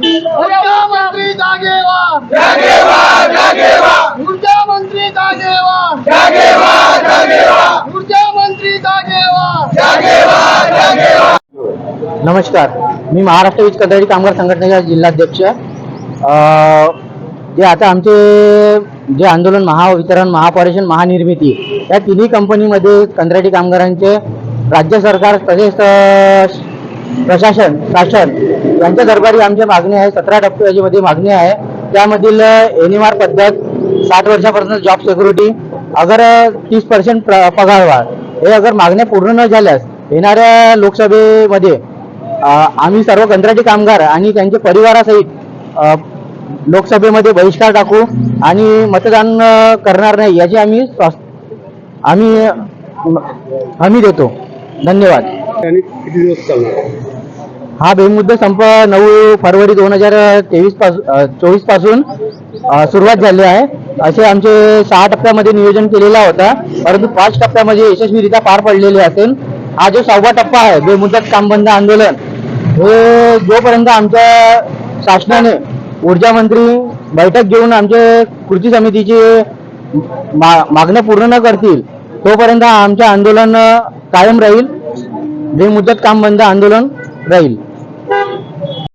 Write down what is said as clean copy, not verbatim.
ऊर्जा मंत्री जागे व्हा, ऊर्जा मंत्री जागे व्हा, ऊर्जा मंत्री जागे व्हा. नमस्कार, मी महाराष्ट्र वीज कंत्राटी कामगार संघटनेचा जिल्हाध्यक्ष. जे आता आमचे जे आंदोलन महावितरण, महापॉरेशन, महानिर्मिती या तिन्ही कंपनीमध्ये कंत्राटी कामगारांचे राज्य सरकार तसेच प्रशासन शासन यांच्या दरबारी आमच्या मागणी आहे. 17 टप्प्यामध्ये मागणी आहे. त्यामधील NMR पद्धत, 60 वर्षापर्यंत जॉब सिक्युरिटी, अगर 30% पगारवाढ हे अगर मागण्या पूर्ण न झाल्यास येणाऱ्या लोकसभेमध्ये आम्ही सर्व कंत्राटी कामगार आणि त्यांच्या परिवारासहित लोकसभेमध्ये बहिष्कार टाकू आणि मतदान करणार नाही याची आम्ही हमी देतो. धन्यवाद. किती दिवस चालणार? हा बेमुदत संप 9 फरवरी 2024 पासून सुरुवात झाली आहे. असे आमचे 6 टप्प्यामध्ये नियोजन केलेला होता, परंतु 5 टप्प्यामध्ये यशस्वीरित्या पार पडलेले असेल. हा जो 6वा टप्पा आहे बेमुदत काम बंद आंदोलन, हे जोपर्यंत आमच्या शासनाने ऊर्जा मंत्री बैठक घेऊन आमचे कृती समितीची मागण्या पूर्ण न करतील तोपर्यंत आमचे आंदोलन कायम राहील. बेमुदत काम बंद आंदोलन राहील.